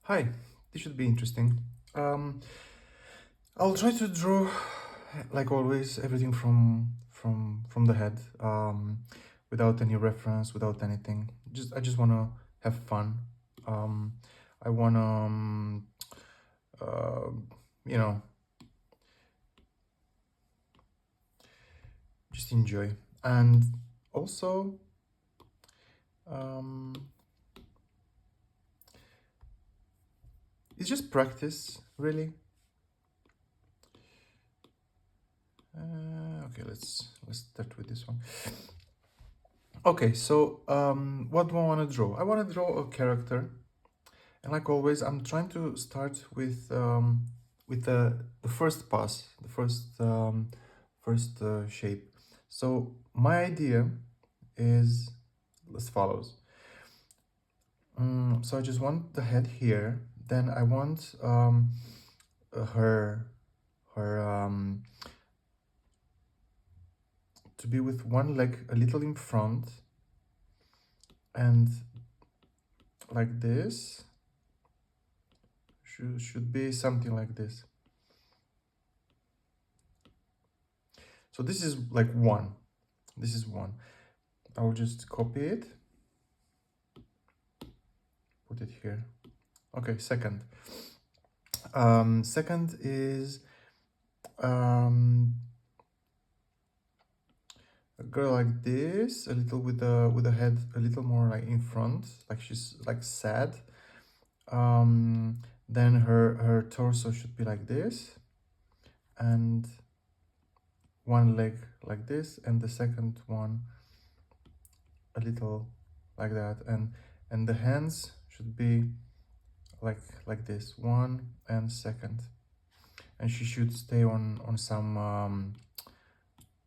Hi, this should be interesting. Um, I'll try to draw, like always, everything from the head, without any reference, without anything. I just wanna have fun. Um, I wanna, uh, you know, just enjoy, and also, um, it's just practice, really. Okay, let's start with this one. Okay, so what do I want to draw? I want to draw a character, and like always, I'm trying to start with the first pass, the first shape. So my idea is as follows. So I just want the head here. Then I want her her to be with one leg a little in front and like this. Should be something like this. So this is like one. This is one. I will just copy it, put it here. Okay, second. Second is um, a girl like this, a little with a head a little more like in front, like she's like sad. Then her torso should be like this, and one leg like this, and the second one a little like that, and the hands should be like this, one and second, and she should stay on some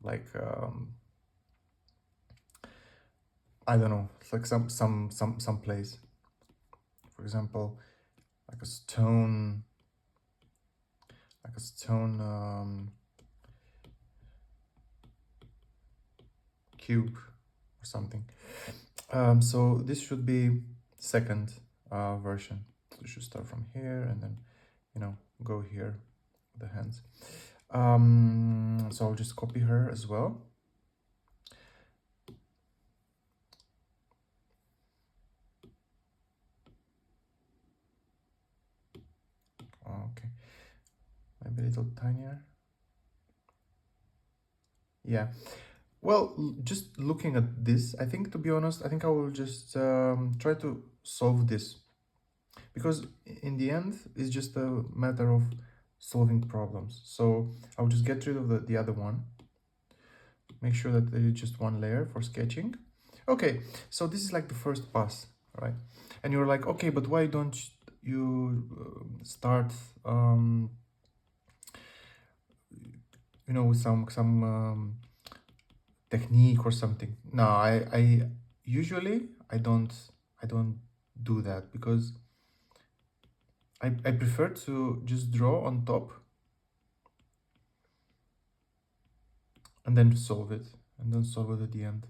like I don't know, it's like some place, for example, like a stone, like a stone cube or something. So this should be second version. So we should start from here and then, go here with the hands. So I'll just copy her as well. Okay, maybe a little tinier. Yeah. Well, just looking at this, I think, to be honest, I think I will just try to solve this, because in the end, it's just a matter of solving problems. So I'll just get rid of the other one. Make sure that there is just one layer for sketching. Okay, so this is like the first pass, right? And you're like, okay, but why don't you start, with some technique or something? No, I usually I don't do that, because I prefer to just draw on top and then solve it, and then solve it at the end.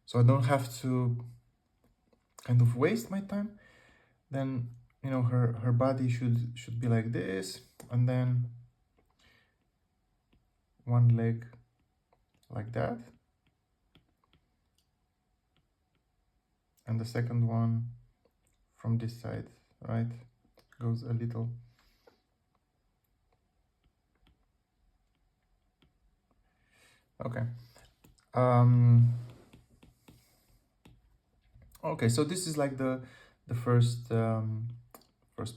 So I don't have to kind of waste my time. Then, her body should be like this, and then one leg like that, and the second one from this side, right, goes a little. Okay. Okay, so this is like the first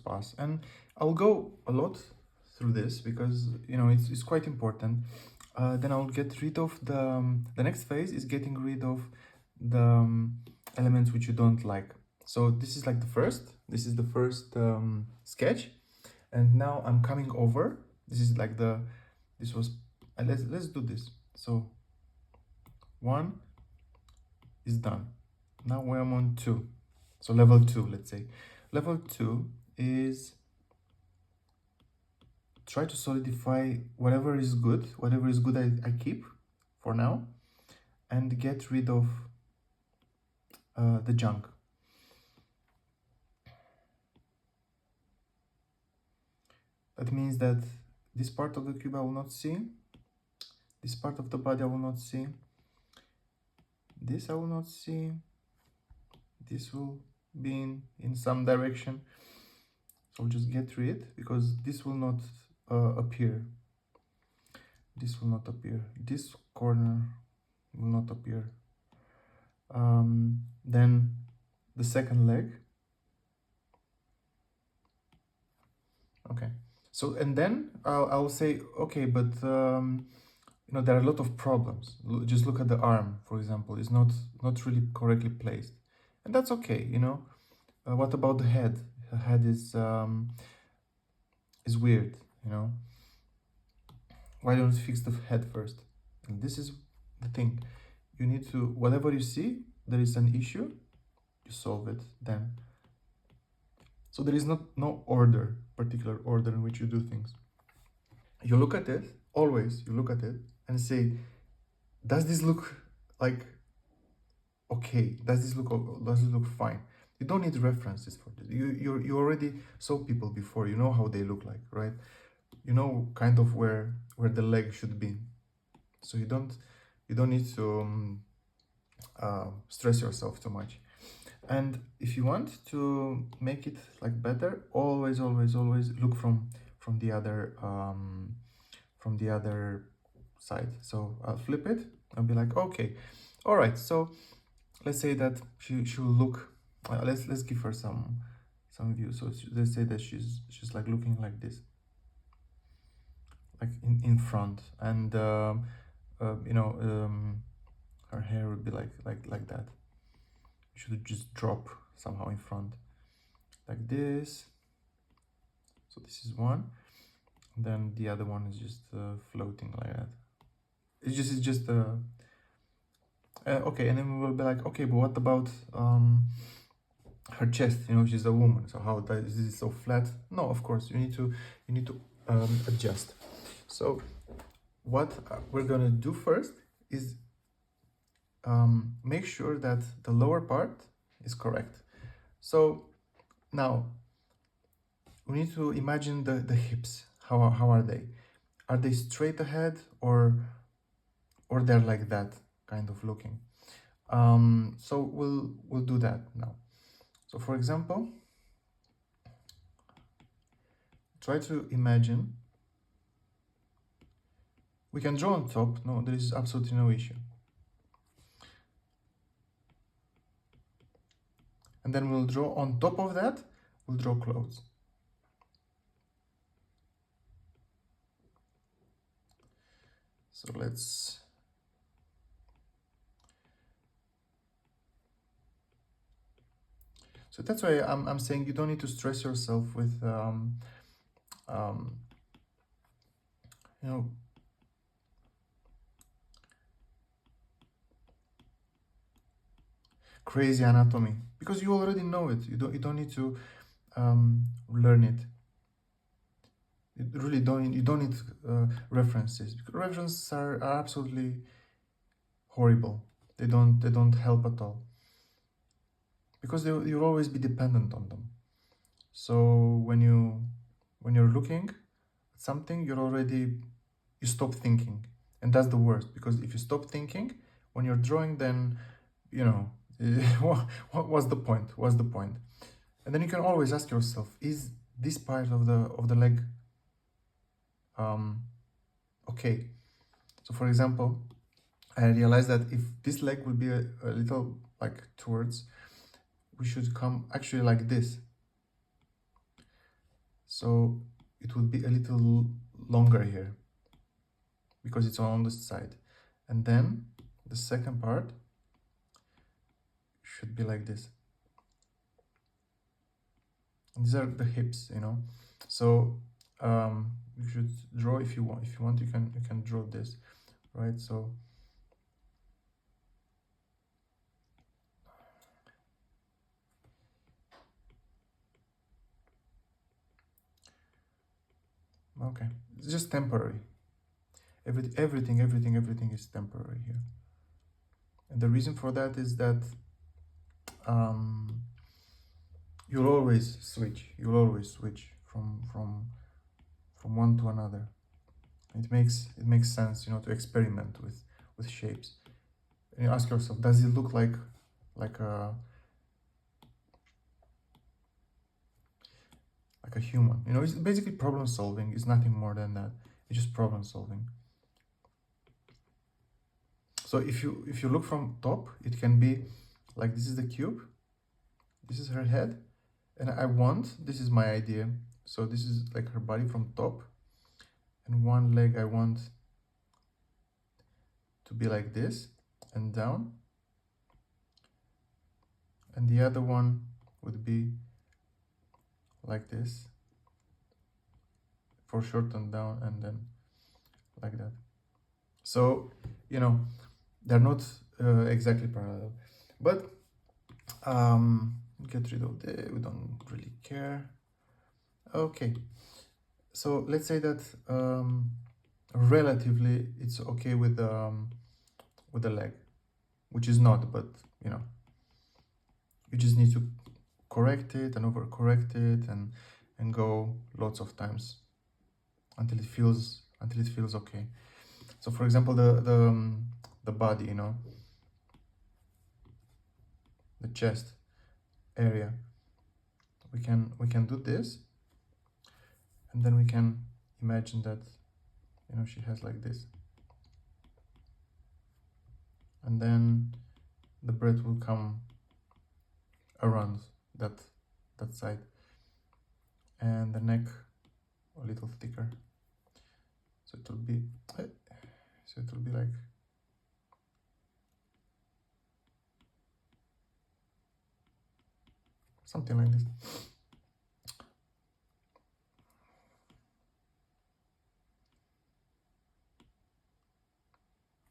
pass, and I'll go a lot through this, because it's quite important. Then I'll get rid of the next phase is getting rid of the elements which you don't like. So this is like this is the first sketch, and now I'm coming over. This is like this was, let's do this. So one is done. Now we're on two. So level two, let's say. Level two is try to solidify whatever is good I keep, for now and get rid of the junk. That means that this part of the cube I will not see, this part of the body I will not see, this I will not see, this will be in some direction. So I'll just get rid, because this will not appear. This will not appear. This corner will not appear. Then the second leg. Okay. So, and then I'll say, okay, but you know, there are a lot of problems. Just look at the arm, for example. It's not really correctly placed, and that's okay. You know, what about the head? The head is weird. You know, why don't you fix the head first? And this is the thing. You need to, whatever you see, there is an issue, you solve it then. So there is no order, particular order in which you do things. You look at it, always you look at it and say, does this look like okay? Does this look fine? You don't need references for this. You already saw people before. You know how they look like, right? You know kind of where the leg should be. So you don't need to stress yourself too much. And if you want to make it like better, always look from the other side. So I'll flip it and be like, okay, all right. So let's say that she will look. Let's give her some view. So let's say that she's like looking like this, like in front, and you know, her hair would be like that. Should just drop somehow in front like this. So this is one, then the other one is just floating like that. It's just okay. And then we will be like, okay, but what about her chest? You know, she's a woman, so how is this so flat? No, of course you need to adjust. So what we're gonna do first is make sure that the lower part is correct. So now we need to imagine the hips. How are they? Are they straight ahead or they're like that kind of looking? So we'll do that now. So for example, try to imagine. We can draw on top. No, there is absolutely no issue. And then we'll draw on top of that. We'll draw clothes. So let's. So that's why I'm saying you don't need to stress yourself with you know, crazy anatomy, because you already know it. You don't need to learn it. You really don't. You don't need references, because references are absolutely horrible. They don't help at all, because you'll always be dependent on them. So when you're looking at something, you stop thinking, and that's the worst, because if you stop thinking when you're drawing, then you know what's the point? What's the point? And then you can always ask yourself, is this part of the leg okay? So for example, I realized that if this leg will be a little like towards, we should come actually like this. So it would be a little longer here, because it's on this side. And then the second part should be like this. And these are the hips, you know. So you should draw, if you want. If you want, you can draw this, right? So okay, it's just temporary. Everything is temporary here. And the reason for that is that um, you'll always switch. You'll always switch from one to another. It makes sense, to experiment with shapes. And you ask yourself, does it look like a like a human? It's basically problem solving. It's nothing more than that. It's just problem solving. So if you look from top, it can be like this is the cube, this is her head, and this is my idea. So this is like her body from top, and one leg I want to be like this and down, and the other one would be like this for short and down, and then like that. So they're not exactly parallel, but get rid of we don't really care. Okay, so let's say that relatively it's okay with the leg, which is not, but you just need to correct it and overcorrect it and go lots of times until it feels okay. So for example, the body, the chest area, we can do this, and then we can imagine that she has like this, and then the breath will come around that side, and the neck a little thicker, so it will be like something like this.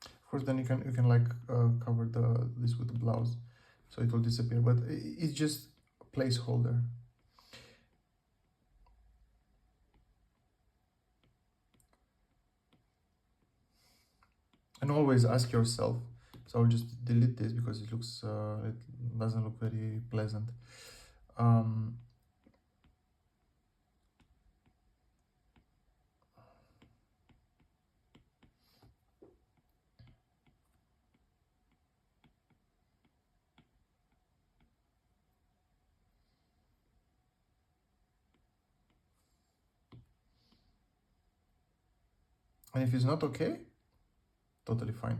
Of course, then you can like cover this with the blouse, so it will disappear. But it's just a placeholder. And always ask yourself. So I'll just delete this because it doesn't look very pleasant. And if it's not okay, totally fine.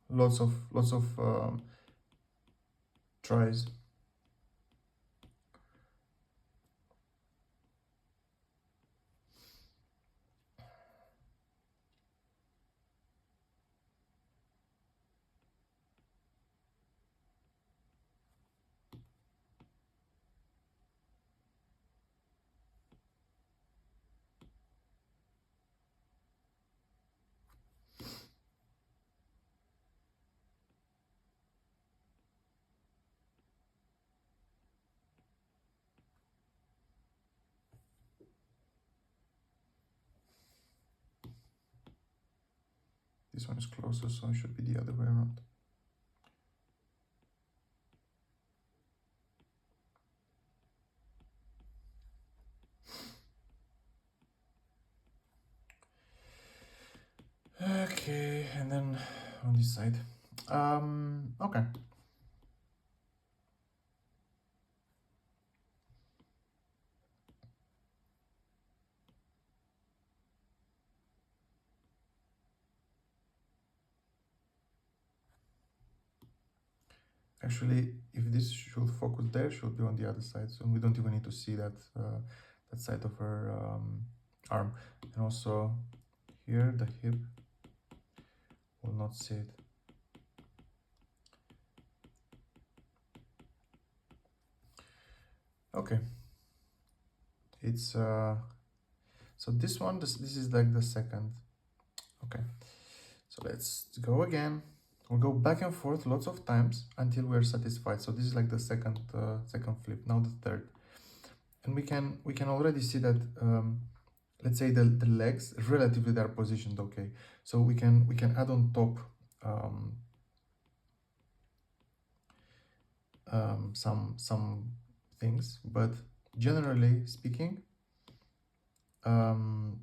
Lots of tries. This one is closer, so it should be the other way around. Okay, and then on this side. Okay. Actually, if this should focus there, should be on the other side, so we don't even need to see that side of her arm. And also here, the hip, will not see it. Okay, it's so this one, this is like the second. Okay, so let's go again. We'll go back and forth lots of times until we're satisfied. So this is like the second flip, now the third. And we can already see that let's say the legs relatively they are positioned okay. So we can add on top um, some things, but generally speaking, um,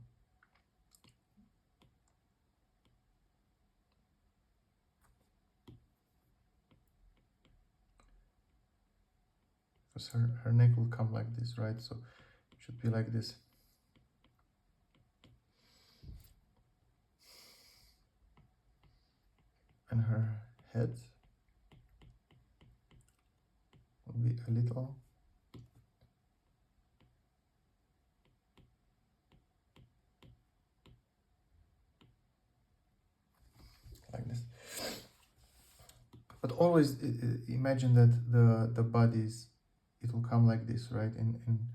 because her neck will come like this, right? So it should be like this. And her head will be a little like this. But always imagine that the bodies, it will come like this, right? In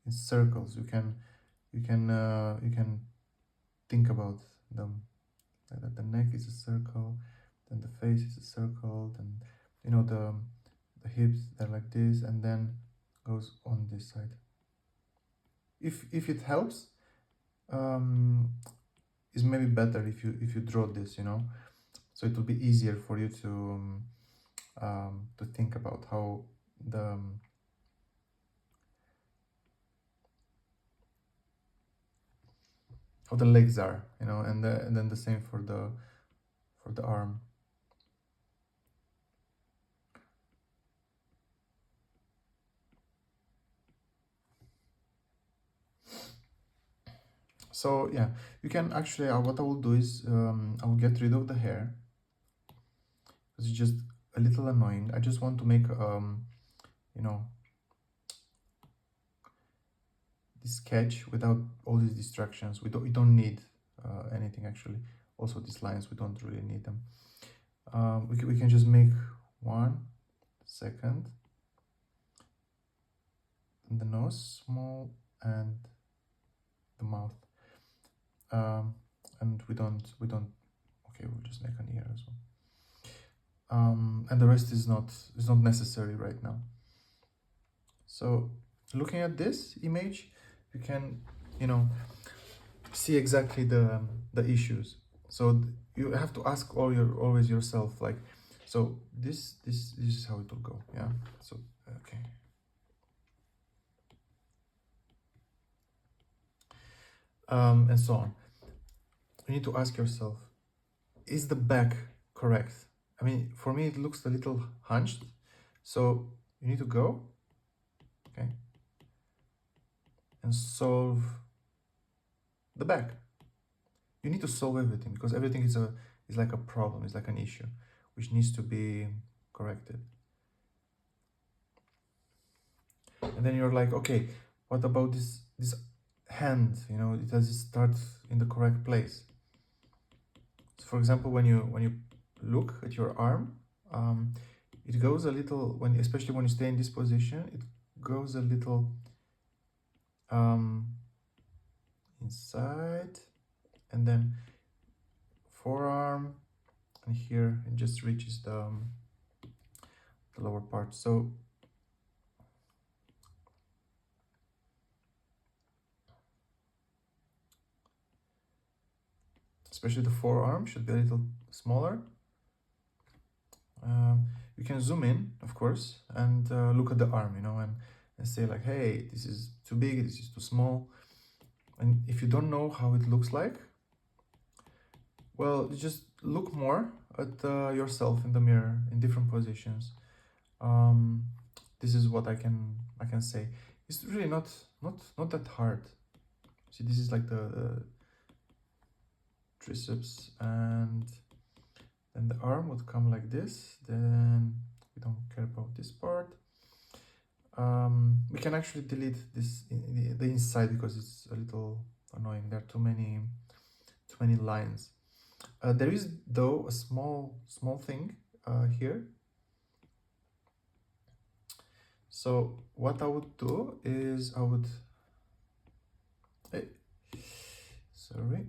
circles. You can think about them like that. The neck is a circle, then the face is a circle, then the hips they're like this, and then goes on this side. If it helps, um, is maybe better if you draw this, so it will be easier for you to think about how the legs are, and then the same for the arm. So yeah, you can actually, what I will do is I will get rid of the hair because it's just a little annoying. I just want to make you know this sketch without all these distractions. We don't need anything actually. Also these lines, we don't really need them. We can just make 1 second, and the nose small and the mouth, and we don't okay, we'll just make an ear as well. And the rest is not necessary right now. So looking at this image, you can see exactly the issues. So you have to ask always yourself, like, so this is how it will go. Yeah. So okay. And so on. You need to ask yourself, is the back correct? I mean, for me, it looks a little hunched. So you need to go, okay, and solve the back. You need to solve everything because everything is like a problem, is like an issue, which needs to be corrected. And then you're like, okay, what about this hand? Does it start in the correct place? So for example, when you look at your arm, it goes a little, especially when you stay in this position, it goes a little inside, and then forearm, and here it just reaches the lower part. So especially the forearm should be a little smaller. You can zoom in, of course, and look at the arm, and say like, hey, this is too big, this is too small. And if you don't know how it looks like, well, you just look more at yourself in the mirror in different positions. This is what I can say. It's really not that hard. See, this is like the triceps, and then the arm would come like this. Then we don't care about this part. We can actually delete this the inside because it's a little annoying. There are too many lines. There is though a small thing here. So what I would do is sorry.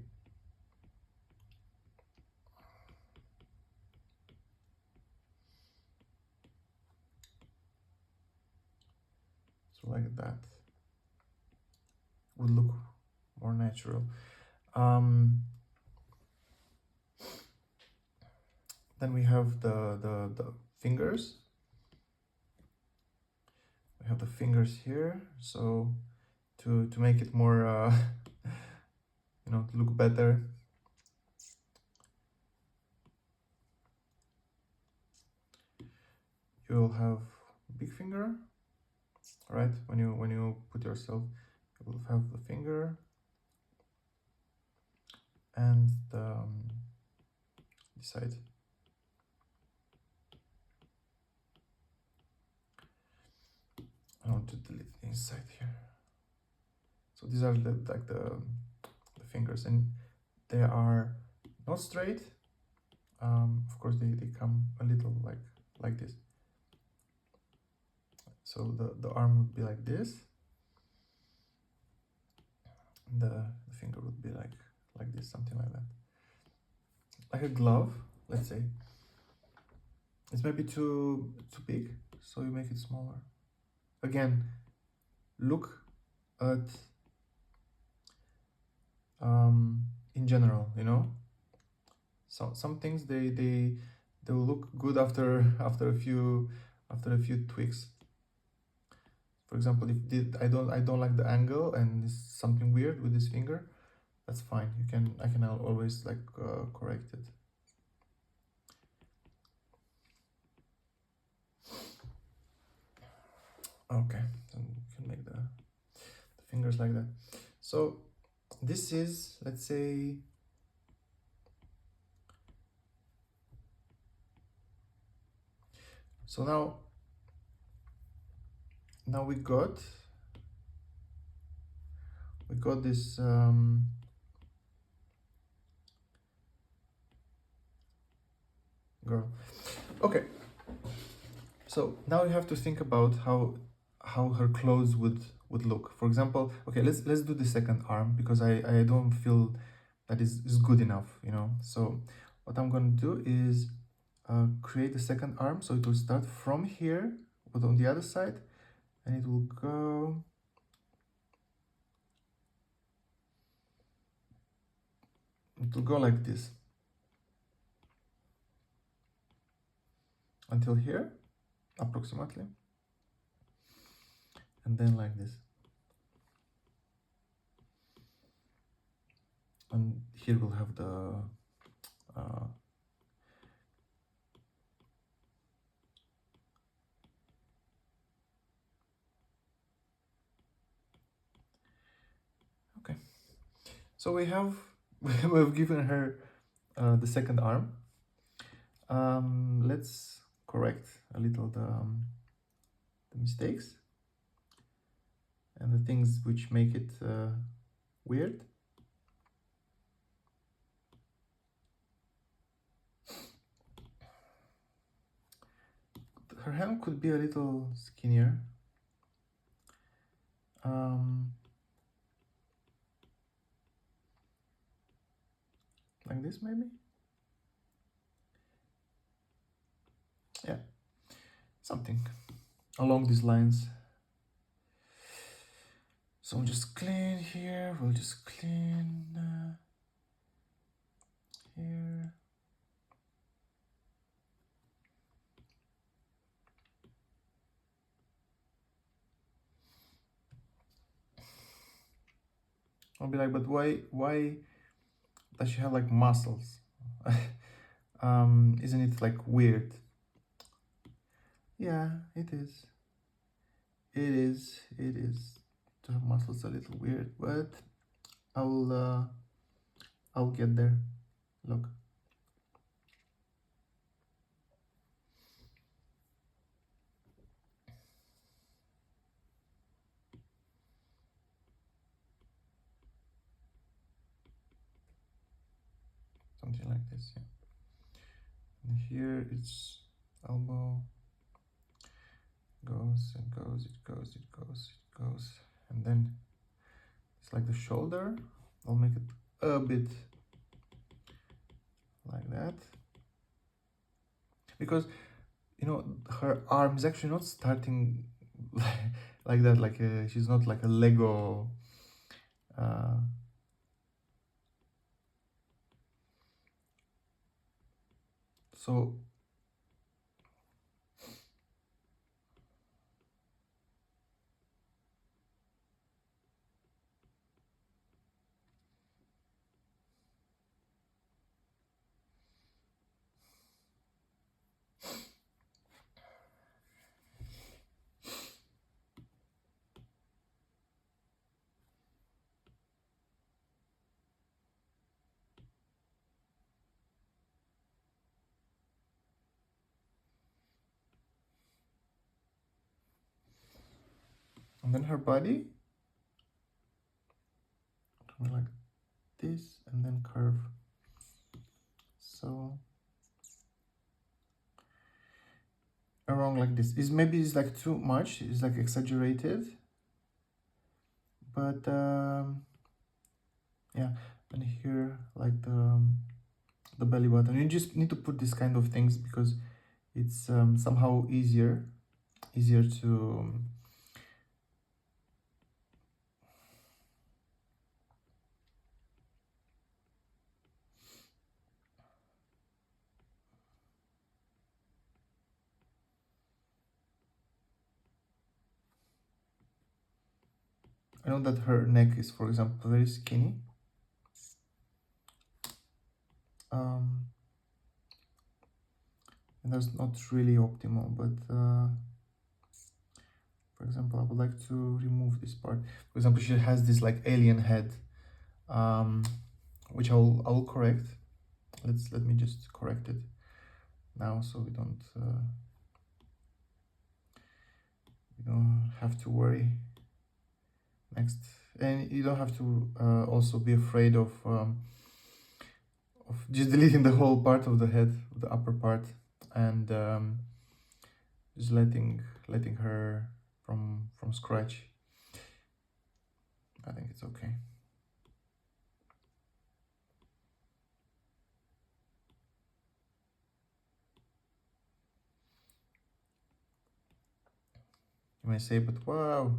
So like that. would look more natural. Um, then we have the fingers. We have the fingers here, so to make it more to look better, you'll have big finger, right? When you put yourself, you will have the finger and the side. I want to delete the inside here. So these are the fingers, and they are not straight. Of course, they come a little like this. So the arm would be like this. The finger would be like this, something like that. Like a glove, let's say. It's maybe too big, so you make it smaller. Again, look at in general, so some things they will look good after a few tweaks. For example, if I don't like the angle and it's something weird with this finger, that's fine. I can always correct it. Okay, then you can make the fingers like that. So this is, let's say, so now we got this girl. Okay, so now you have to think about how her clothes would look. For example, okay, let's do the second arm, because I don't feel that is good enough, So what I'm going to do is create the second arm, so it will start from here but on the other side, and it will go like this until here approximately, and then like this, and here we'll have the okay, so we've given her the second arm. Let's correct a little the mistakes and the things which make it weird. Her hand could be a little skinnier. Like this maybe? Yeah, something along these lines. So we'll just clean here, we'll just clean here. I'll be like, but why does she have like muscles? Isn't it like weird? Yeah, it is. It is. To have muscles a little weird, but I'll get there. Look. Something like this, yeah. And here it's elbow. Goes and goes, it goes, it goes, it goes. And then it's like the shoulder. I'll make it a bit like that. Because, her arm is actually not starting like that. She's not like a Lego uh, so and then her body like this, and then curve. So around like this is maybe it's like too much, it's like exaggerated, but yeah. And here like the belly button, you just need to put this kind of things because it's somehow easier to I know that her neck is, for example, very skinny. Um, and that's not really optimal, but for example, I would like to remove this part. For example, she has this like alien head, which I will correct. Let me just correct it now, so we don't have to worry. Next, and you don't have to also be afraid of just deleting the whole part of the head, the upper part, and just letting her from scratch. I think it's okay. You may say, but wow,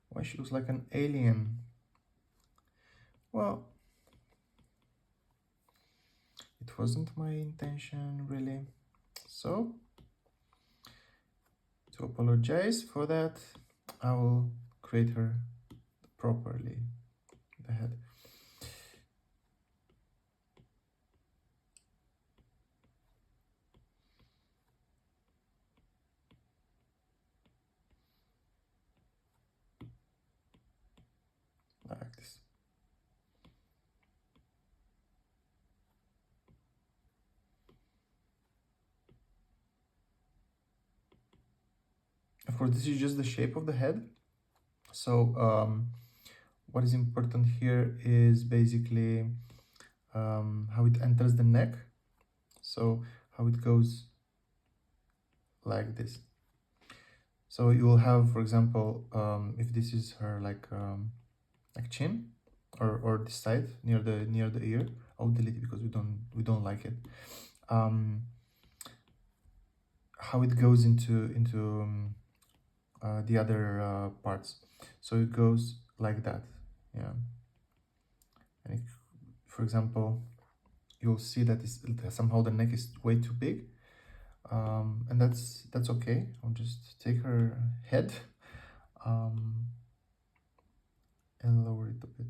why she looks like an alien? Well, it wasn't my intention really. So, to apologize for that, I will create her properly, the head. Like this. Of course, this is just the shape of the head. So what is important here is basically how it enters the neck. So how it goes like this. So you will have, for example, if this is her like chin, or this side near the ear, I'll delete it because we don't like it. How it goes into the other parts. So it goes like that, yeah. And if, for example, you'll see that somehow the neck is way too big, and that's okay. I'll just take her head and lower it a bit,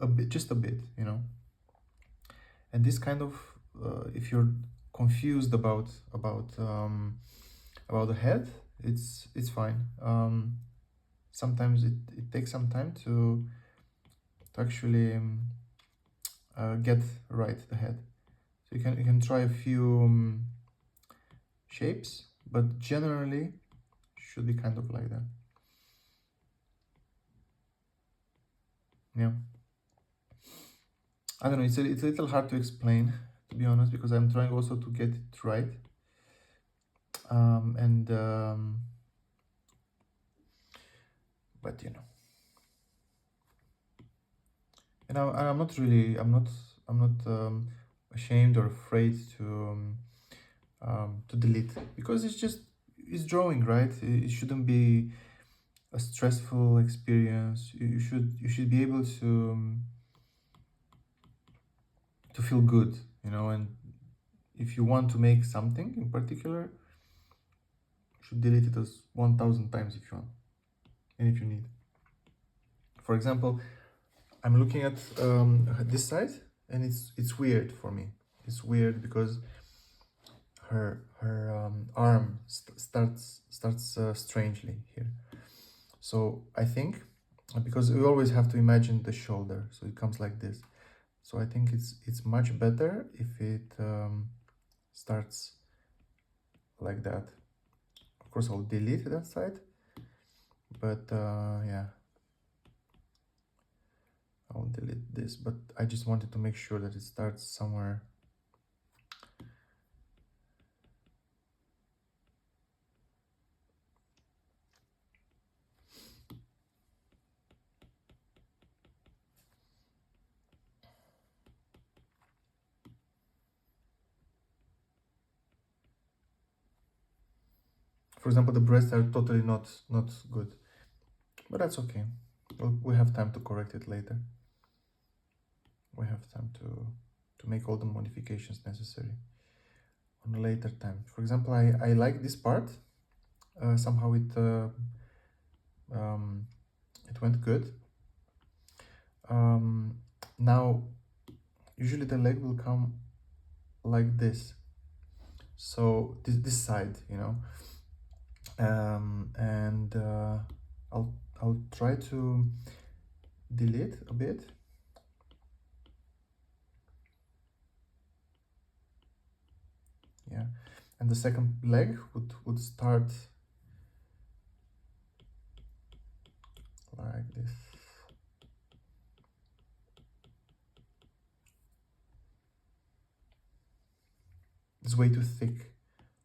a bit, just a bit, and this kind of if you're confused about the head, it's fine. Sometimes it takes some time to actually get right the head. So you can try a few shapes, but generally should be kind of like that. Yeah, I don't know, it's a little hard to explain, to be honest, because I'm trying also to get it right. And but and I'm not really, I'm not ashamed or afraid to delete, because it's drawing, right? It shouldn't be a stressful experience, you should be able to feel good, you know. And if you want to make something in particular, you should delete it as 1,000 times if you want, and if you need. For example, I'm looking at this side, and it's weird for me. It's weird because her arm starts strangely here. So I think, because we always have to imagine the shoulder, so it comes like this. So I think it's much better if it starts like that. Of course, I'll delete that side, but yeah, I'll delete this. But I just wanted to make sure that it starts somewhere. For example, the breasts are totally not good, but that's okay. We have time to correct it later. We have time to make all the modifications necessary on a later time. For example, I like this part. Somehow it went good. Now, usually the leg will come like this. So this side, you know, and I'll try to delete a bit. Yeah, and the second leg would start like this. It's way too thick,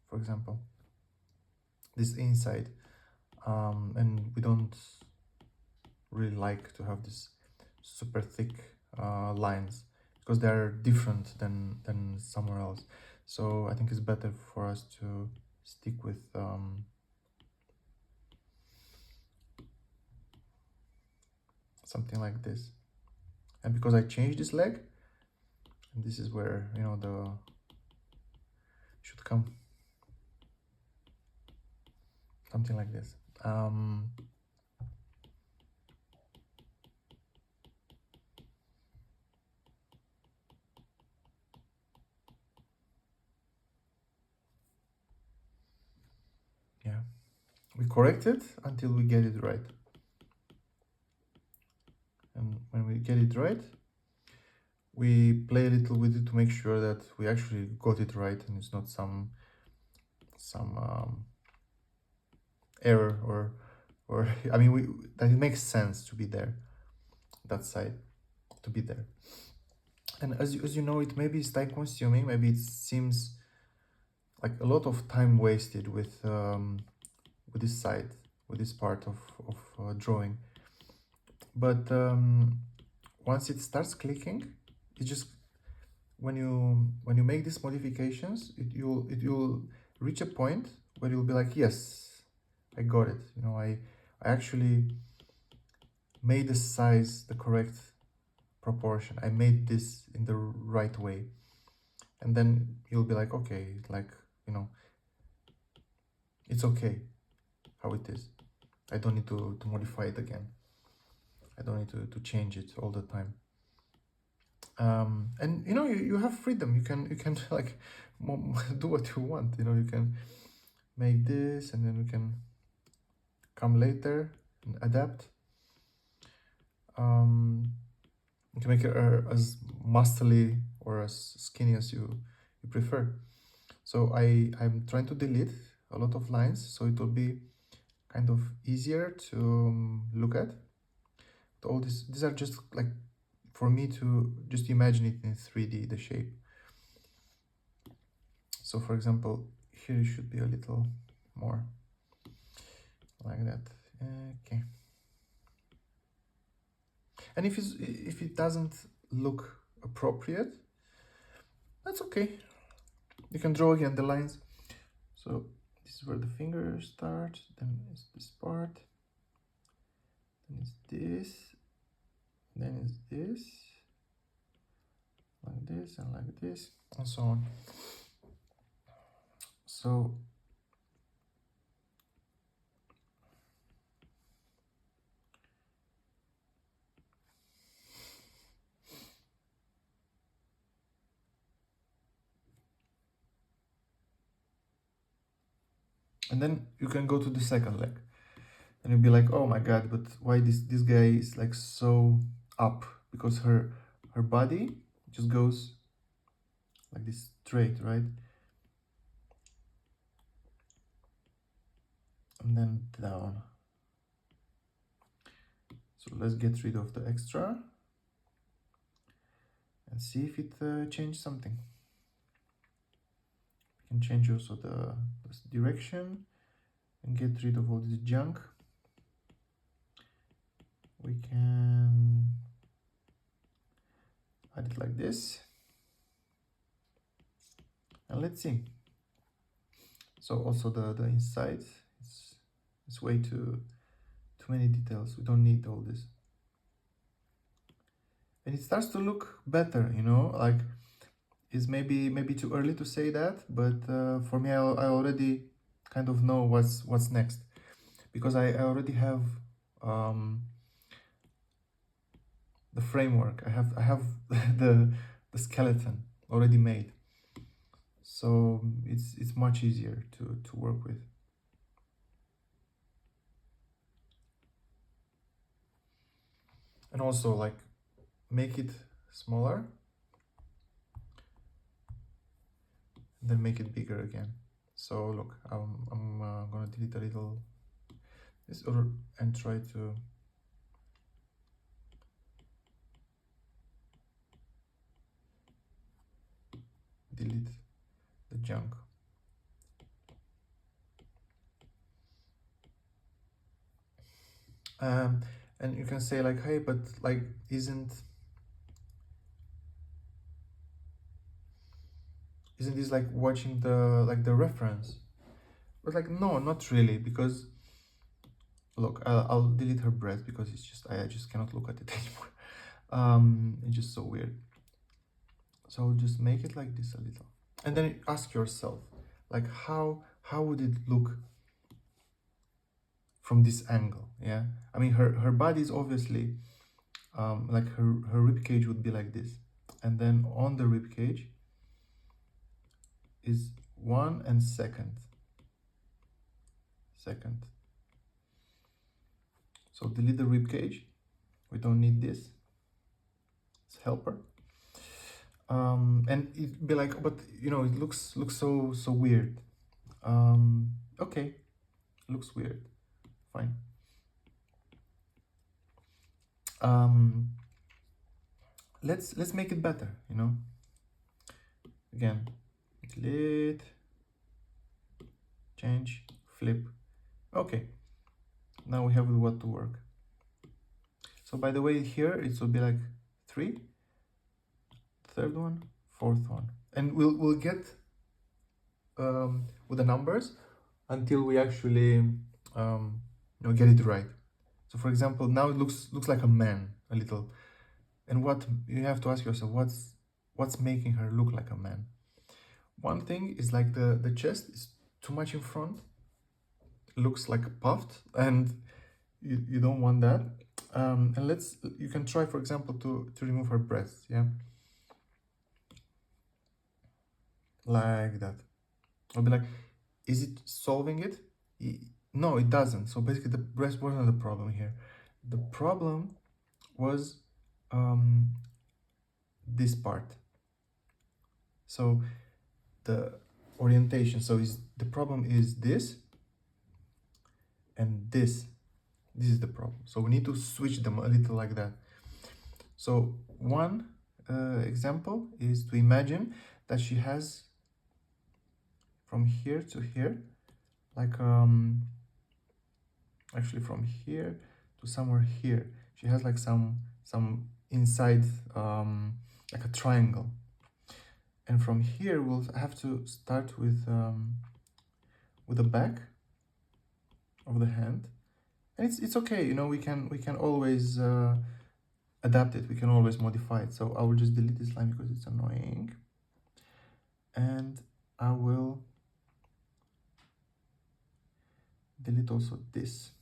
for example, this inside, and we don't really like to have this super thick lines because they're different than somewhere else. So I think it's better for us to stick with something like this. And because I changed this leg, and this is where, you know, the should come something like this. Yeah, we correct it until we get it right. And when we get it right, we play a little with it to make sure that we actually got it right and it's not some error, or I mean, that it makes sense to be there, that side to be there. And as you know, it maybe is time consuming. Maybe it seems like a lot of time wasted with this side, with this part of drawing. But once it starts clicking, it just, when you make these modifications, you'll reach a point where you'll be like, yes, I got it. You know, I actually made the size the correct proportion. I made this in the right way. And then you'll be like, okay, like, you know, it's okay how it is. I don't need to modify it again. I don't need to change it all the time. And you know, you have freedom. You can like do what you want. You know, you can make this, and then we can come later and adapt. You can make it as muscly or as skinny as you prefer. So I'm trying to delete a lot of lines, so it will be kind of easier to look at. All these are just like for me to just imagine it in 3D, the shape. So for example, here it should be a little more like that. Okay. And if it doesn't look appropriate, that's okay. You can draw again the lines. So this is where the fingers start, then it's this part. then it's this, then it's this, like this and like this, and so on. So and then you can go to the second leg and you'll be like, oh my god, but why this guy is like so up? Because her body just goes like this straight, right? And then down. So let's get rid of the extra and see if it changed something. We can change also the direction and get rid of all this junk. We can add it like this. And let's see. So also the inside, it's way too many details. We don't need all this. And it starts to look better, you know, like it's maybe too early to say that, but for me, I already kind of know what's next, because I already have the framework. I have the skeleton already made, so it's much easier to work with. And also, like, make it smaller, then make it bigger again. So look, I'm gonna delete a little this and try to delete the junk. And you can say like, hey, but like, isn't this like watching the reference? But like, no, not really, because look, I'll delete her breath because it's just I just cannot look at it anymore. It's just so weird. So I'll just make it like this a little, and then ask yourself, like, how would it look from this angle? Yeah, I mean, her body is obviously like her rib cage would be like this, and then on the rib cage is 1 and second. So delete the rib cage. We don't need this. It's helper. And it'd be like, but you know, it looks so weird. Okay, looks weird. Fine. Let's make it better. You know. Again, delete, change, flip. Okay. Now we have with what to work. So by the way, here it will be like 3, third one, fourth one, and we'll get with the numbers until we actually you know, get it right. So for example, now it looks like a man a little, and what you have to ask yourself, what's making her look like a man? One thing is like the chest is too much in front, looks like puffed, and you don't want that. And you can try, for example, to remove her breasts, yeah, like that. I'll be like, is it solving it? No, it doesn't. So basically the breast wasn't the problem here. The problem was this part. So the orientation, so the problem is this and this is the problem. So we need to switch them a little like that. So one example is to imagine that she has from here to here, like actually from here to somewhere here, she has like some inside like a triangle, and from here we'll have to start with the back of the hand And it's okay, you know, we can always adapt it, we can always modify it. So I will just delete this line because it's annoying, and I will delete also this.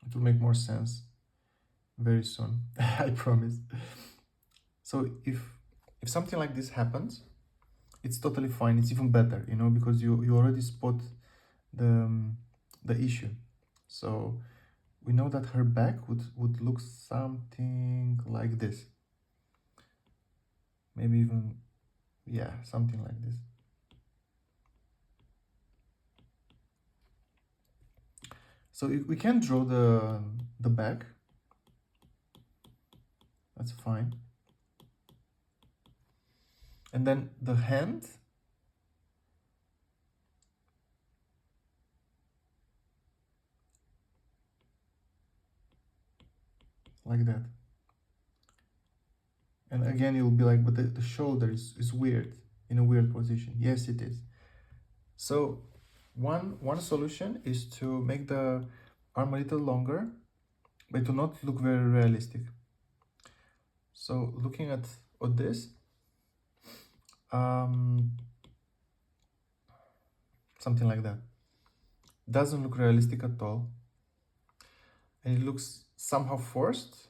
It will make more sense very soon. I promise. So if something like this happens, it's totally fine. It's even better, you know, because you already spot the issue. So we know that her back would look something like this. Maybe even, yeah, something like this. So we can draw the back. That's fine. And then the hand, like that. And again, you'll be like, but the shoulder is weird, in a weird position. Yes, it is. So one solution is to make the arm a little longer, but to not look very realistic. So looking at this, something like that. Doesn't look realistic at all. And it looks somehow forced.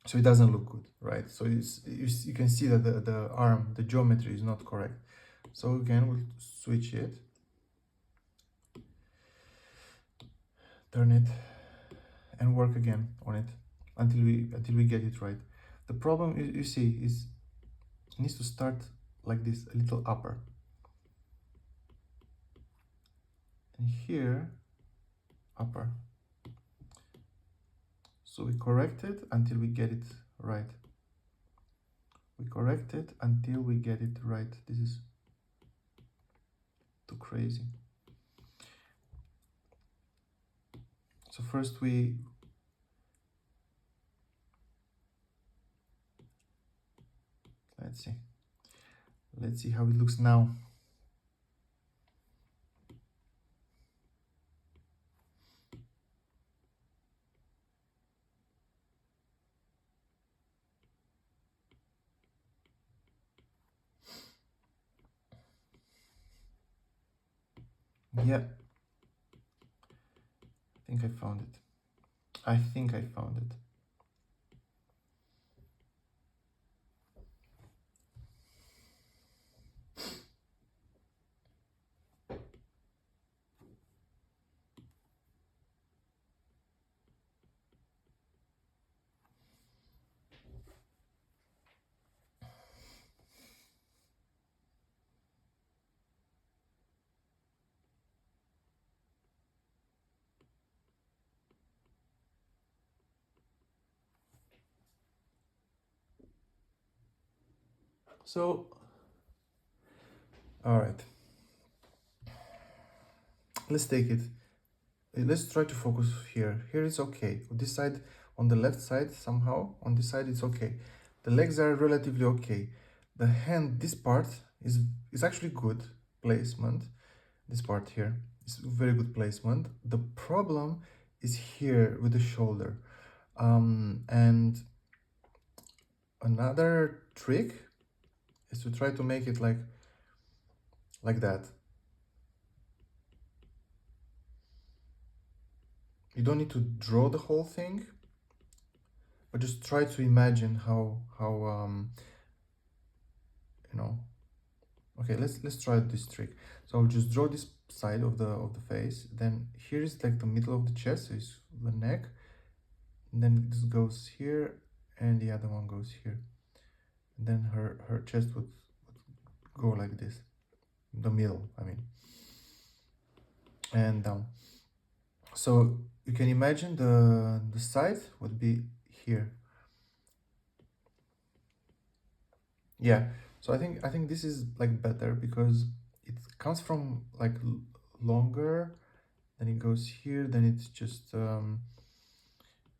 So it doesn't look good, right? So you can see that the arm, the geometry is not correct. So again, we'll switch it, turn it, and work again on it until we get it right. The problem you see is it needs to start like this, a little upper. And here, upper. So we correct it until we get it right. We correct it until we get it right. This is too crazy. So first let's see how it looks now. Yeah, I think I found it. I think I found it. So, all right, let's take it. Let's try to focus here. Here it's okay. On this side, on the left side, somehow, on this side it's okay. The legs are relatively okay. The hand, this part is actually good placement. This part here is very good placement. The problem is here with the shoulder. And another trick is to try to make it like that. You don't need to draw the whole thing, but just try to imagine how you know, Okay, let's try this trick. So I'll just draw this side of the face. Then here is like the middle of the chest, so it's the neck. And then this goes here, and the other one goes here. And then her chest would go like this, the middle, I mean, and down. So you can imagine the side would be here. Yeah. So I think this is like better because it comes from like longer, then it goes here, then it's just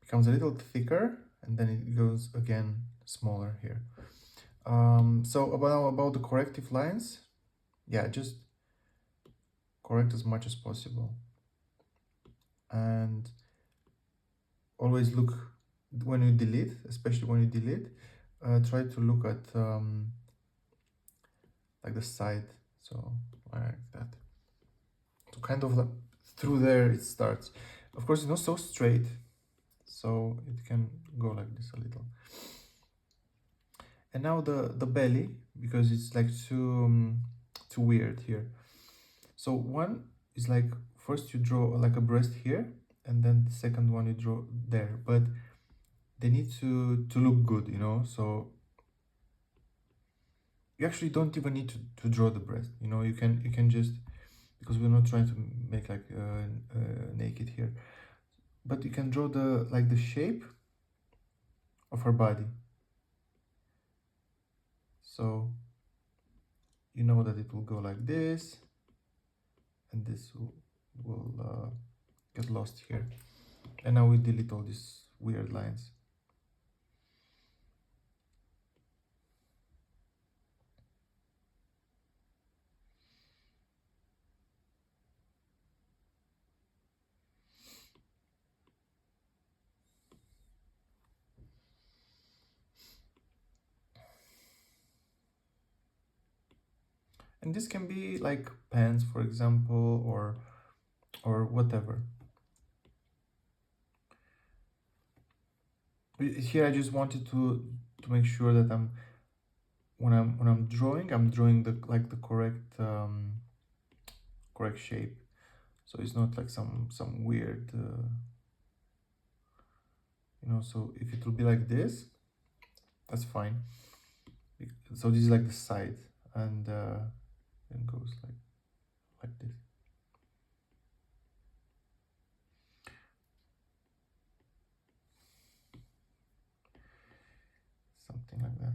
becomes a little thicker, and then it goes again smaller here. So about the corrective lines, yeah, just correct as much as possible, and always look when you delete, especially when you delete, try to look at like the side, so like that. So kind of like through there it starts. Of course, it's not so straight, so it can go like this a little. And now the belly, because it's like too weird here. So one is like first you draw like a breast here, and then the second one you draw there, but they need to look good, you know. So you actually don't even need to draw the breast, you know. You can just, because we're not trying to make like naked here, but you can draw the like the shape of her body, so you know that it will go like this, and this will get lost here. And now we delete all these weird lines. And this can be like pants, for example, or whatever. Here I just wanted to make sure that when I'm drawing, I'm drawing the like the correct shape, so it's not like some weird you know. So if it will be like this, that's fine. So this is like the side, and then goes like this. Something like that.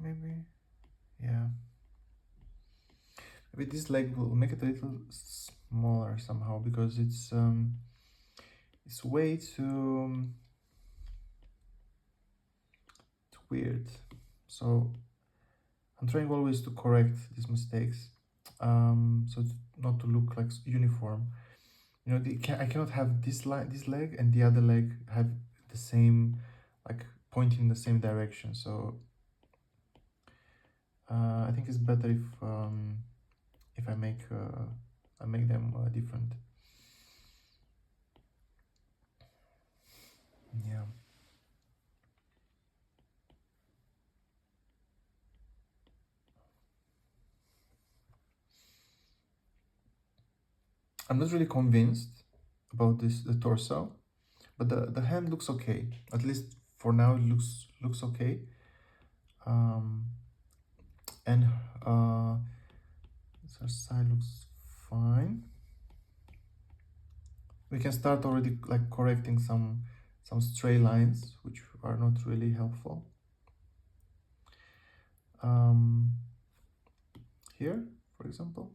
Maybe, yeah. Maybe this leg will make it a little smaller somehow, because it's way too weird. So I'm trying always to correct these mistakes, so not to look like uniform. You know, I cannot have this leg and the other leg have the same, like pointing in the same direction. So I think it's better if I make them different. Yeah. I'm not really convinced about the torso, but the hand looks okay. At least for now, it looks okay. Um, and her side looks fine. We can start already like correcting some stray lines which are not really helpful. Um, Here, for example.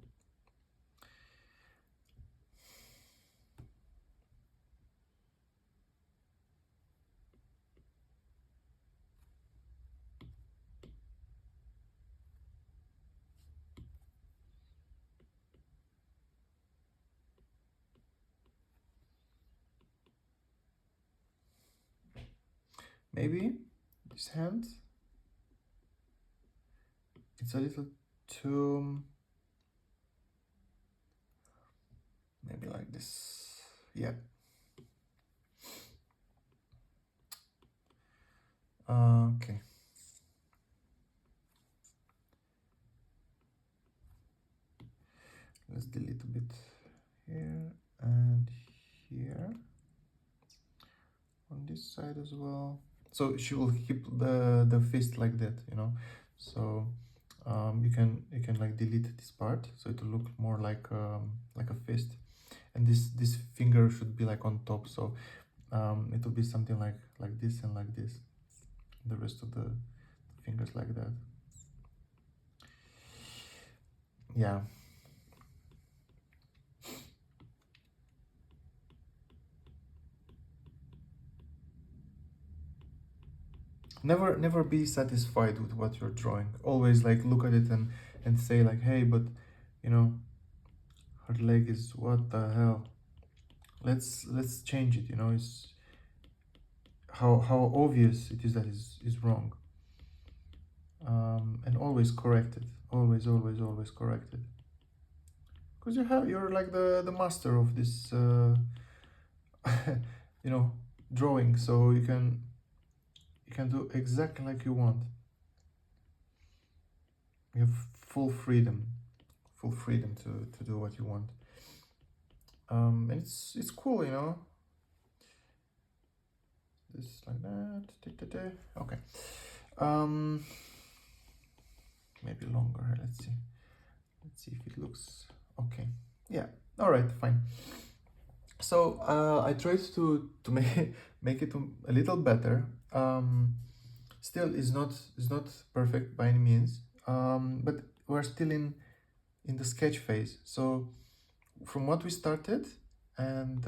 Maybe this hand, it's a little too, maybe like this. Yeah. Okay. Let's delete a bit here and here on this side as well. So she will keep the fist like that, you know. So you can like delete this part so it will look more like a fist, and this finger should be like on top. So it will be something like this and like this. The rest of the fingers like that. Yeah. Never be satisfied with what you're drawing. Always like look at it and say like, hey, but you know, her leg is, what the hell? Let's change it. You know, it's how obvious it is that is wrong. And always correct it. Always correct it. Because you're like the master of this you know, drawing, so you can do exactly like you want. You have full freedom, to do what you want. And it's cool, you know. This like that. Okay. Um, maybe longer. Let's see. Let's see if it looks okay. Yeah. All right. Fine. So I tried to make it a little better. Still, is not perfect by any means. But we're still in the sketch phase. So from what we started, and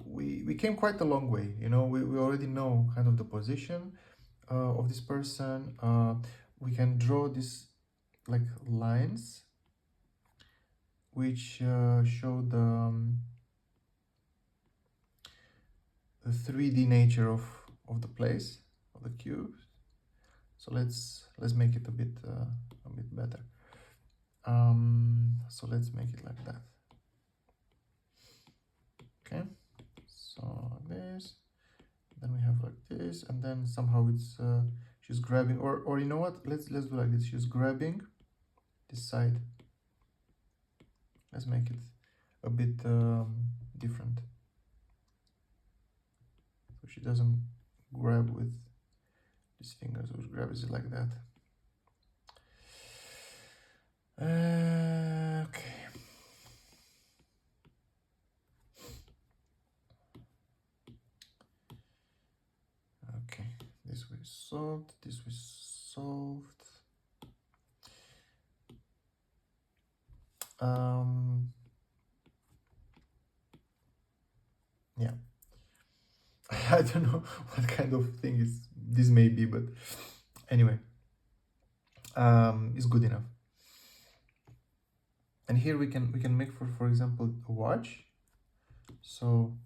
we came quite a long way. You know, we already know kind of the position of this person. We can draw these like lines which show the 3D nature of the place of the cube. So let's make it a bit better. So let's make it like that. Okay. So this, then we have like this, and then somehow it's she's grabbing, or you know what? Let's do like this. She's grabbing this side. Let's make it a bit different. So she doesn't grab with these fingers, so she grabs it like that. Okay. Okay. This we solved. This we solved. Yeah. I don't know what kind of thing is this may be, but anyway, it's good enough. And here we can make for example a watch. So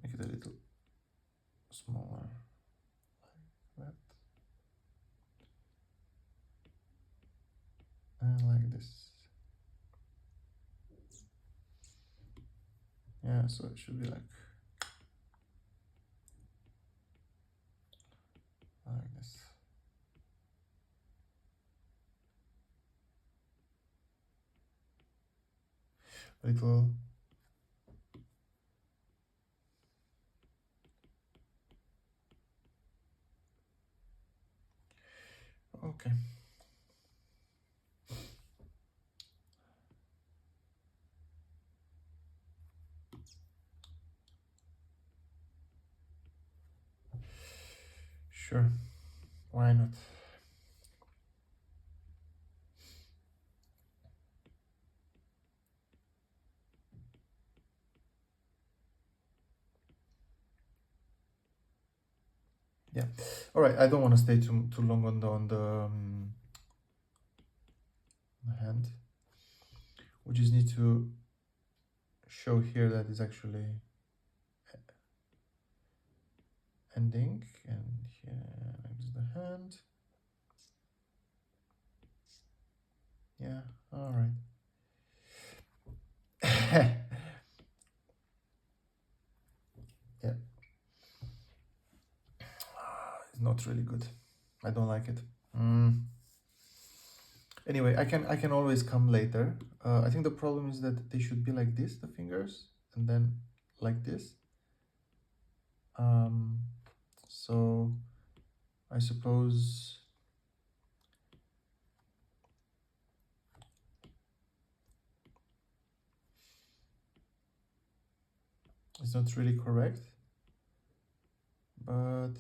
make it a little smaller like that, and like this. Yeah, so it should be like this. A little. Okay. Sure. Why not? Yeah. All right. I don't want to stay too long the hand. We just need to show here that it's actually ending, and here is the hand. Yeah, all right. Yeah, it's not really good. I don't like it. Anyway, I can always come later. I think the problem is that they should be like this, the fingers, and then like this. Um, so I suppose it's not really correct, but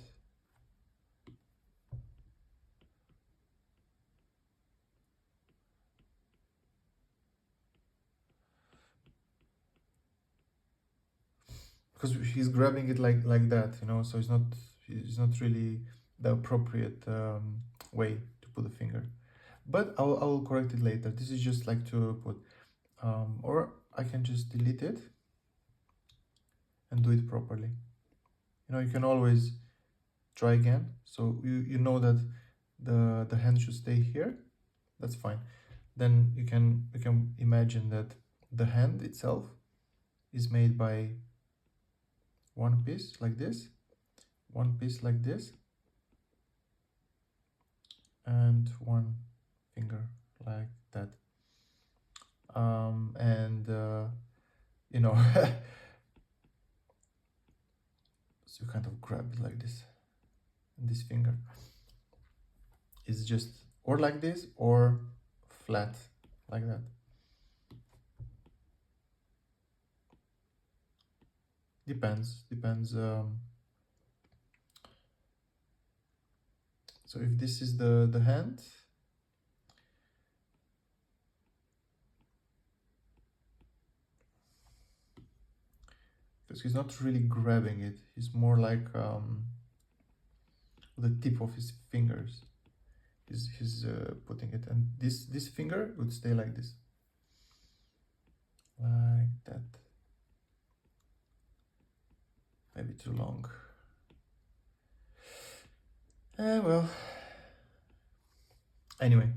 because he's grabbing it like that, you know, so it's not really the appropriate way to put the finger. But I will correct it later. This is just like to put, or I can just delete it and do it properly. You know, you can always try again. So you know that the hand should stay here. That's fine. Then you can imagine that the hand itself is made by one piece like this, one piece like this, and one finger like that. And you know, so you kind of grab it like this, and this finger is just or like this or flat like that. Depends. So if this is the hand, because he's not really grabbing it, he's more like the tip of his fingers. He's putting it, and this finger would stay like this, like that. Maybe too long. Well, anyway.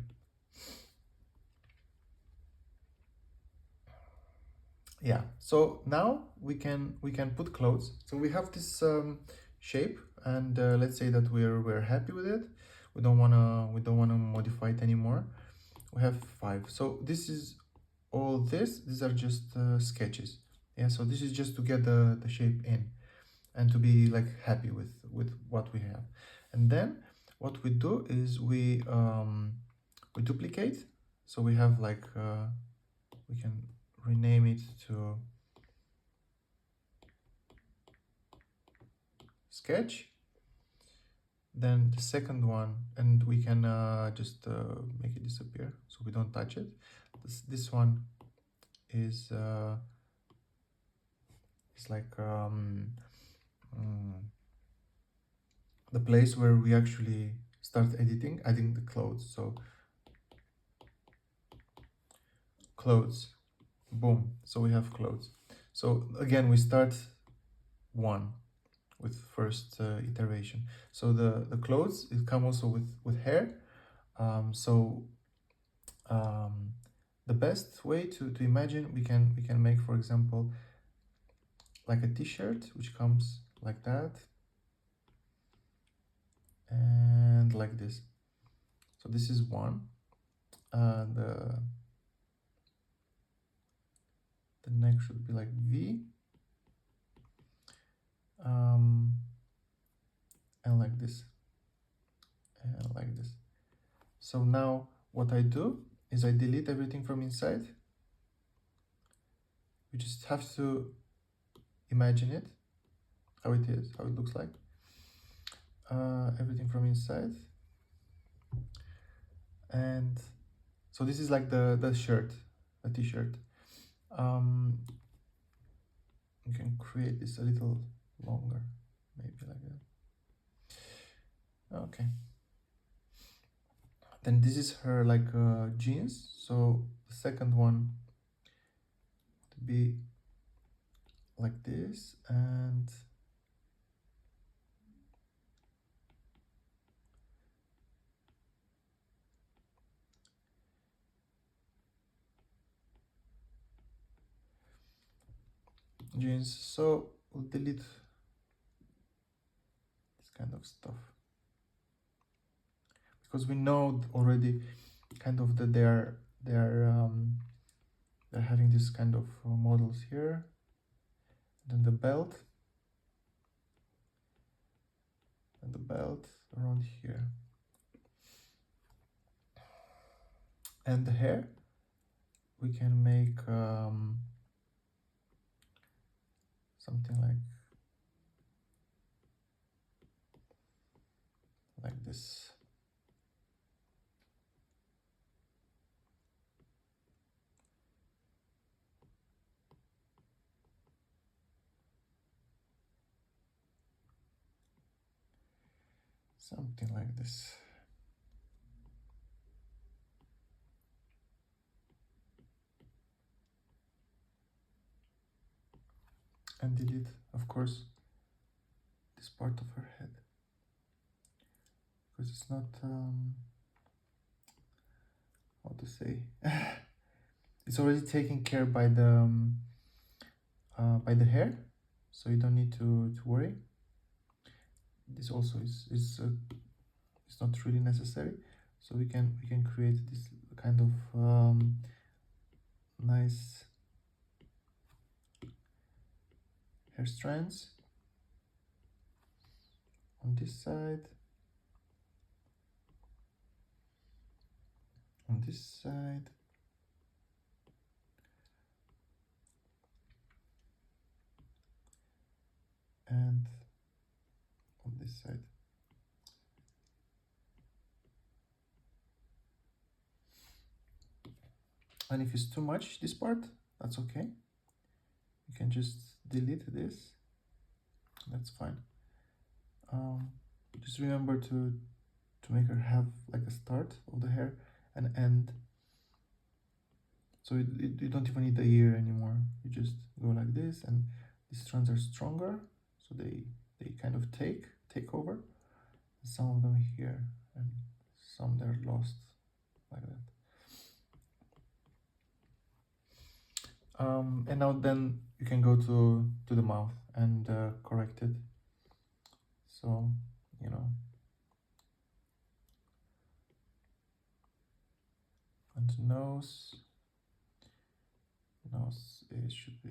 Yeah, so now we can put clothes. So we have this shape, and let's say that we're happy with it. We don't wanna modify it anymore. We have 5. So this is all this. These are just sketches. Yeah, so this is just to get the shape in and to be like happy with what we have. And then what we do is we duplicate. So we have like we can rename it to sketch. Then the second one, and we can just make it disappear so we don't touch it. This one is it's like the place where we actually start adding the clothes. So clothes, boom, so we have clothes. So again, we start 1 with first iteration. So the clothes, it come also with hair. So the best way to imagine, we can make, for example, like a t-shirt which comes like that and like this. So this is one. The neck should be like V, and like this and like this. So now what I do is I delete everything from inside. We just have to imagine it, how it is, how it looks like. Everything from inside. And so this is like the shirt, a t-shirt. You can create this a little longer, maybe like that. Okay. Then this is her like jeans. So the second one to be like this, and jeans. So we'll delete this kind of stuff because we know already kind of that they're having this kind of models here. Then the belt and the belt around here, and the hair we can make something like this. Something like this. And delete, of course, this part of her head because it's not how to say. It's already taken care by the hair, so you don't need to worry. This also is it's not really necessary, so we can create this kind of nice hair strands on this side, on this side, and on this side. And if it's too much, this part, that's okay. You can just delete this. That's fine. Just remember to make her have like a start of the hair and end. So you don't even need the ear anymore. You just go like this, and these strands are stronger, so they kind of take over. Some of them here, and some they're lost like that. And now then you can go to the mouth and correct it. So, you know, and the nose it should be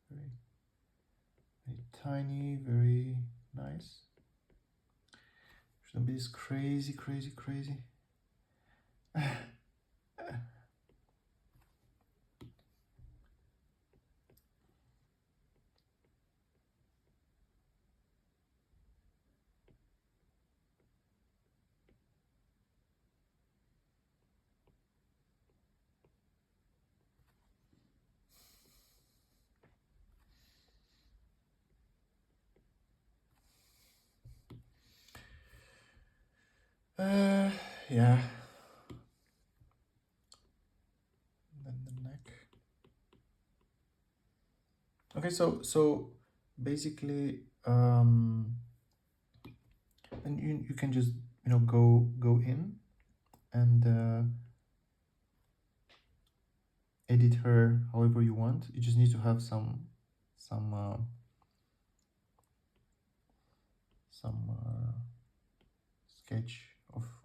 very tiny, very nice. Shouldn't be this crazy. Yeah. Then the neck. Okay, so basically, and you can just go in and edit her however you want. You just need to have some sketch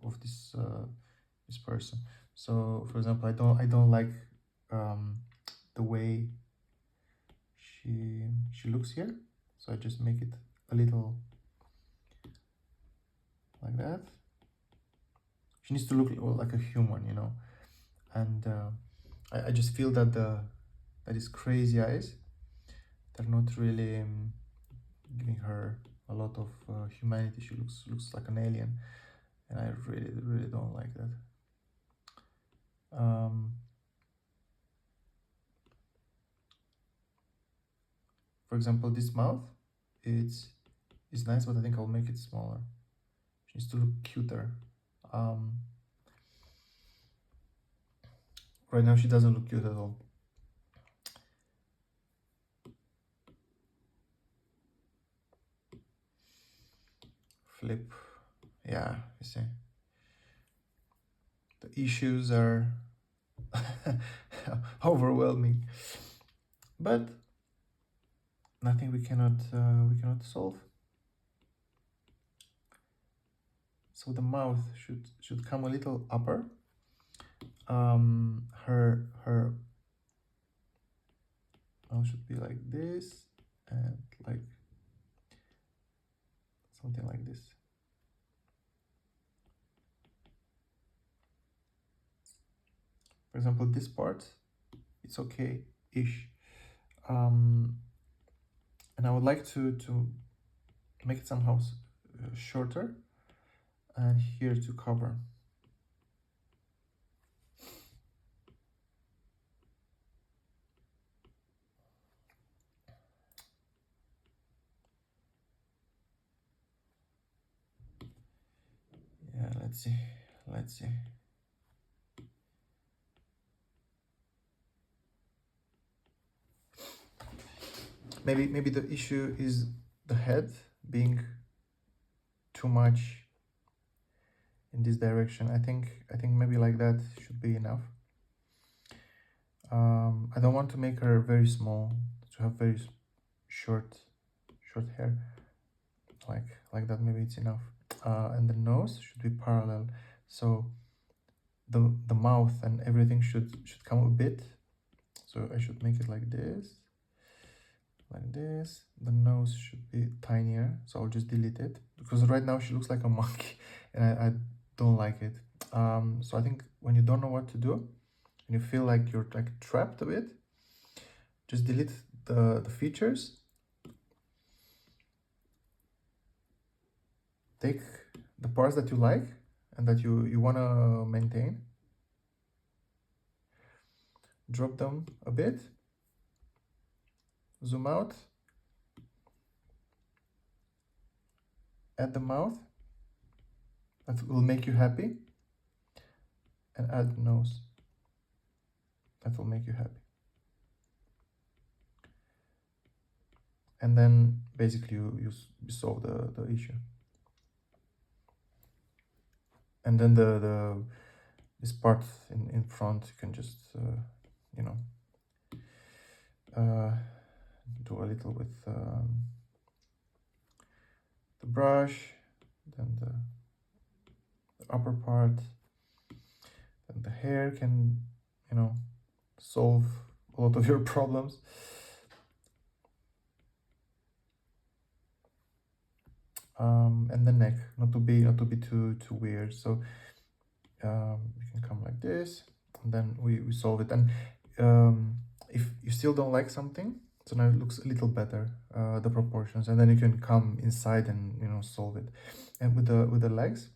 of this person. So for example, I don't like the way she looks here, so I just make it a little like that. She needs to look like a human, and I just feel that that is crazy eyes, they're not really giving her a lot of humanity. She looks like an alien, and I really don't like that. For example, this mouth, it's nice, but I think I'll make it smaller. She needs to look cuter. Right now she doesn't look cute at all. Flip. Yeah, you see. The issues are overwhelming. But nothing we cannot solve. So the mouth should come a little upper. Her mouth should be like this, and like something like this. For example, this part, it's okay-ish. And I would like to make it somehow shorter, and here to cover. Yeah, let's see. Maybe the issue is the head being too much in this direction. I think maybe like that should be enough. I don't want to make her very small, to have very short hair. Like that, maybe it's enough. And the nose should be parallel, so the mouth and everything should come a bit. So I should make it like this. The nose should be tinier, so I'll just delete it, because right now she looks like a monkey and I don't like it. So I think when you don't know what to do and you feel like you're like trapped a bit, just delete the features, take the parts that you like and that you want to maintain, drop them a bit, zoom out, add the mouth that will make you happy, and add the nose that will make you happy. And then basically you solve the issue. And then this part in front, you can just you know, do a little with the brush, then the upper part, then the hair can, you know, solve a lot of your problems. And the neck, not to be too weird. So we can come like this, and then we solve it. And if you still don't like something, so now it looks a little better, the proportions, and then you can come inside and, you know, solve it. And with the legs,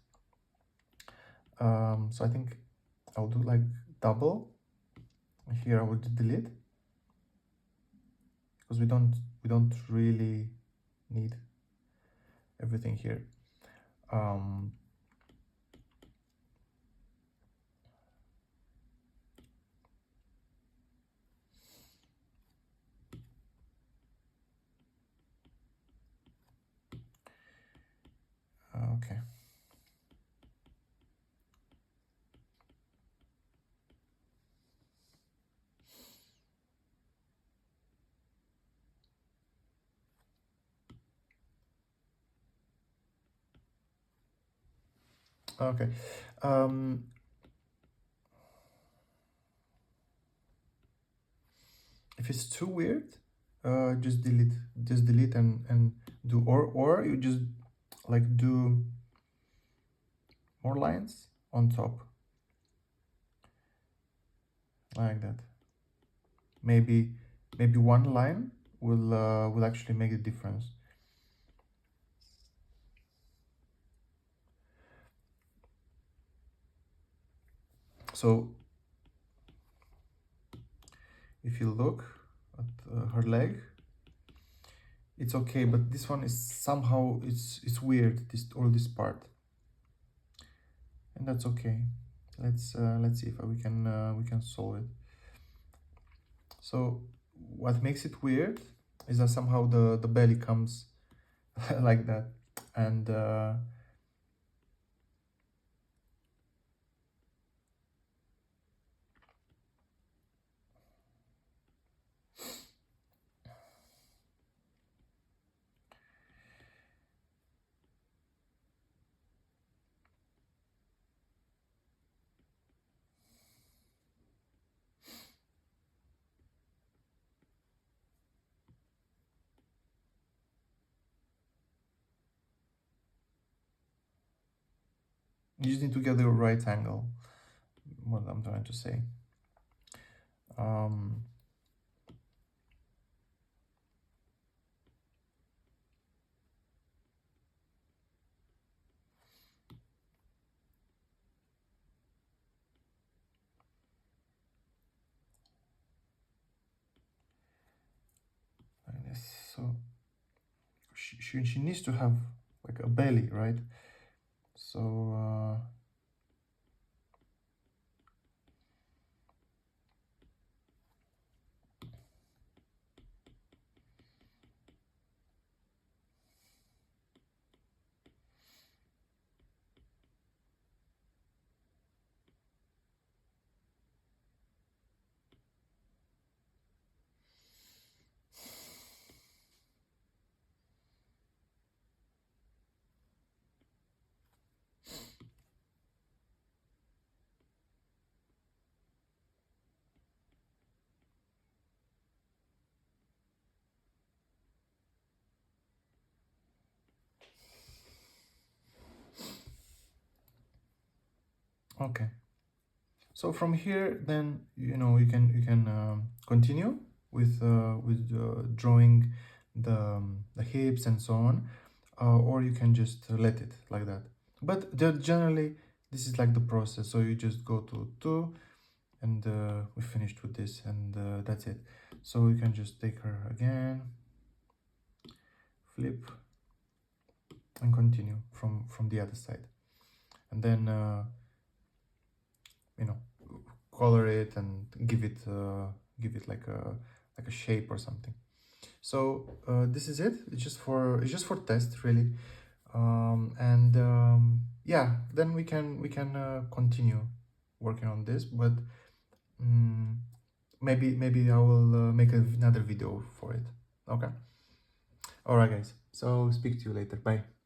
so I think I'll do like double. Here I will delete, because we don't really need everything here. Okay. Okay. If it's too weird, just delete and do, or you just like do more lines on top, like that. Maybe one line will actually make a difference. So if you look at her leg, it's okay, but this one is somehow it's weird, this part, and that's okay. Let's see if we can solve it. So what makes it weird is that somehow the belly comes like that, and You just need to get the right angle. What I'm trying to say. Um, like this. So she needs to have like a belly, right? So okay. So from here, then you can continue with drawing the hips and so on, or you can just let it like that. But generally, this is like the process. So you just go to two, and we finished with this, and that's it. So you can just take her again, flip, and continue from the other side, and then you know color it and give it like a shape or something. So this is it. It's just for test really, and yeah, then we can continue working on this, but um, maybe I will make another video for it. Okay. All right, guys. So speak to you later. Bye.